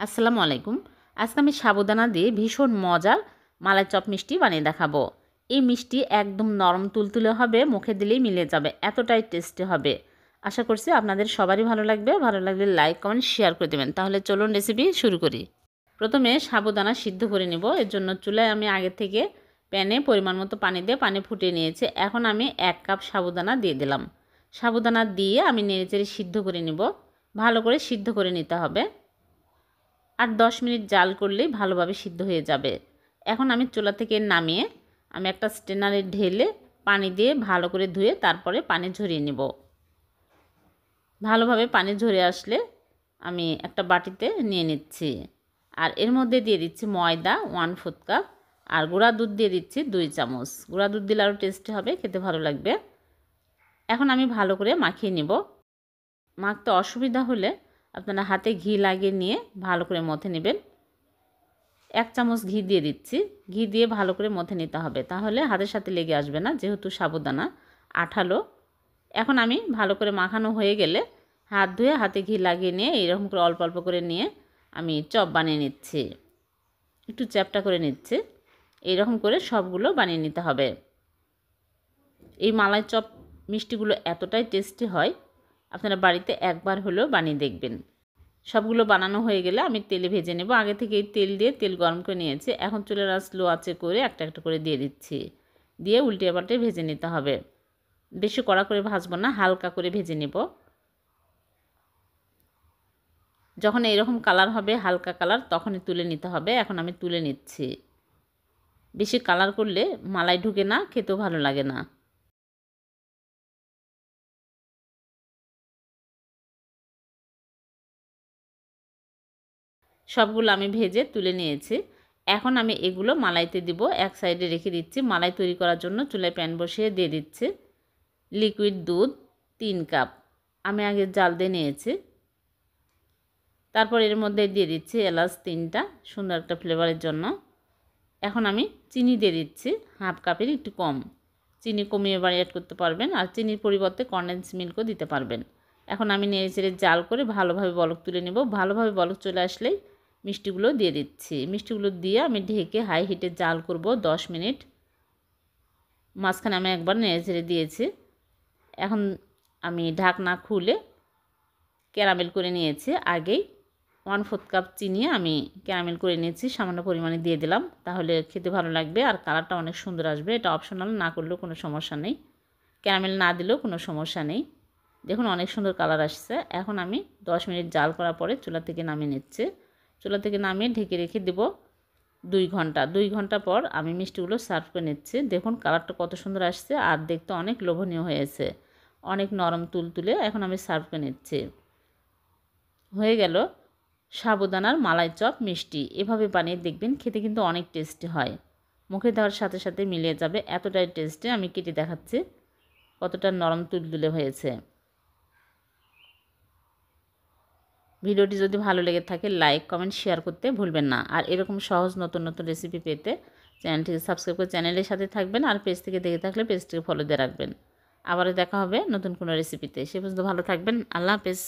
আসসালামু আলাইকুম। আজকে আমি সাবুদানা দিয়ে ভীষণ মজার মালাই চপ মিষ্টি বানিয়ে দেখাবো। এই মিষ্টি একদম নরম তুলতুলে হবে, মুখে দিলেই মিলে যাবে, এতটাই টেস্টি হবে। আশা করছি আপনাদের সবারই ভালো লাগবে। ভালো লাগলে লাইক কমেন্ট শেয়ার করে দেবেন। তাহলে চলুন রেসিপি শুরু করি। প্রথমে সাবুদানা সিদ্ধ করে নেব। এর জন্য চুলায় আমি আগে থেকে প্যানে পরিমাণ মতো পানি দিয়ে পানি ফুটিয়ে নিয়েছি। এখন আমি 1 কাপ সাবুদানা দিয়ে দিলাম। সাবুদানা দিয়ে আমি নেড়েচেড়ে সিদ্ধ করে নেব। ভালো করে সিদ্ধ করে নিতে হবে। আর 10 মিনিট জাল করলেই ভালোভাবে সিদ্ধ হয়ে যাবে। এখন আমি চুলা থেকে নামিয়ে আমি একটা স্ট্রেনারে ঢেলে পানি দিয়ে ভালো করে ধুয়ে তারপরে পানি ঝরিয়ে নেব। ভালোভাবে পানি ঝরে আসলে আমি একটা বাটিতে নিয়ে নিচ্ছি। আর এর মধ্যে দিয়ে দিচ্ছি ময়দা 1/4 কাপ আর গুঁড়া দুধ দিয়ে দিচ্ছি 2 চামচ। গুঁড়া দুধ দিলে আরও টেস্টি হবে, খেতে ভালো লাগবে। এখন আমি ভালো করে মাখিয়ে নেব। মাখতে অসুবিধা হলে আপনারা হাতে ঘি লাগিয়ে নিয়ে ভালো করে মথে নেবেন। 1 চামচ ঘি দিয়ে দিচ্ছি। ঘি দিয়ে ভালো করে মথে নিতে হবে, তাহলে হাতের সাথে লেগে আসবে না, যেহেতু সাবুদানা আঠালো। এখন আমি ভালো করে মাখানো হয়ে গেলে হাত ধুয়ে হাতে ঘি লাগিয়ে নিয়ে এইরকম করে অল্প অল্প করে নিয়ে আমি চপ বানিয়ে নিচ্ছি। একটু চ্যাপটা করে নিচ্ছি। এইরকম করে সবগুলো বানিয়ে নিতে হবে। এই মালাই চপ মিষ্টিগুলো এতটাই টেস্টি হয়, আপনারা বাড়িতে একবার হলেও বানিয়ে দেখবেন। সবগুলো বানানো হয়ে গেলে আমি তেলে ভেজে নেব। আগে থেকে তেল দিয়ে তেল গরম করে নিয়েছি। এখন চুলার আঁচ লো আঁচে করে একটা একটা করে দিয়ে দিচ্ছি। দিয়ে উল্টে পাল্টে ভেজে নিতে হবে। বেশি কড়া করে ভাজবো না, হালকা করে ভেজে নেব। যখন এরকম কালার হবে, হালকা কালার, তখনই তুলে নিতে হবে। এখন আমি তুলে নিচ্ছি। বেশি কালার করলে মালাই ঢুকে না, খেতেও ভালো লাগে না। সবগুলো আমি ভেজে তুলে নিয়েছি। এখন আমি এগুলো মালাইতে দিব। এক সাইডে রেখে দিচ্ছি। মালাই তৈরি করার জন্য চুলায় প্যান বসিয়ে দিয়ে দিচ্ছি লিকুইড দুধ 3 কাপ। আমি আগে জাল দিয়ে নিয়েছি। তারপর এর মধ্যে দিয়ে দিচ্ছি এলাচ 3টা, সুন্দর একটা ফ্লেভারের জন্য। এখন আমি চিনি দিয়ে দিচ্ছি 1/2 কাপের একটু কম। চিনি কমিয়ে বাড়িয়ে অ্যাড করতে পারবেন, আর চিনির পরিবর্তে কনডেন্স মিল্কও দিতে পারবেন। এখন আমি নেড়েচেড়ে জাল করে ভালোভাবে বলক তুলে নেব। ভালোভাবে বলক চলে আসলেই মিষ্টিগুলো দিয়ে দিচ্ছি। মিষ্টিগুলো দিয়ে আমি ঢেকে হাই হিটে জাল করব 10 মিনিট। মাঝখানে আমি একবার নেড়েচেড়ে দিয়েছি। এখন আমি ঢাকনা খুলে ক্যারামেল করে নিয়েছি। আগেই 1/4 কাপ চিনি আমি ক্যারামেল করে নিয়েছি, সামান্য পরিমাণে দিয়ে দিলাম, তাহলে খেতে ভালো লাগবে আর কালারটা অনেক সুন্দর আসবে। এটা অপশনাল, না করলেও কোনো সমস্যা নেই, ক্যারামেল না দিলেও কোনো সমস্যা নেই। দেখুন অনেক সুন্দর কালার আসছে। এখন আমি 10 মিনিট জাল করার পরে চুলা থেকে নামিয়ে নিচ্ছি। চুলা থেকে নামিয়ে ঢেকে রেখে দেব 2 ঘন্টা। 2 ঘন্টা পর আমি মিষ্টিগুলো সার্ভ করে নিচ্ছি। দেখুন কালারটা কত সুন্দর আসছে আর দেখতে অনেক লোভনীয় হয়েছে, অনেক নরম তুলতুলে। এখন আমি সার্ভ করে নিচ্ছি। হয়ে গেল সাবুদানার মালাই চপ মিষ্টি। এভাবে বানিয়ে দেখবেন, খেতে কিন্তু অনেক টেস্টি হয়। মুখে দেওয়ার সাথে সাথে মিলিয়ে যাবে, এতটাই টেস্টি। আমি কেটে দেখাচ্ছি কতটা নরম তুলতুলে হয়েছে। ভিডিওটি যদি ভালো লেগে থাকে লাইক কমেন্ট শেয়ার করতে ভুলবেন না। আর এরকম সহজ নতুন নতুন রেসিপি পেতে চ্যানেলটিকে সাবস্ক্রাইব করে চ্যানেলের সাথে থাকবেন। আর পেজ থেকে দেখে থাকলে পেজটিকে ফলো দিয়ে রাখবেন। আবারও দেখা হবে নতুন কোনো রেসিপিতে। সে পর্যন্ত ভালো থাকবেন। আল্লাহ হাফেজ।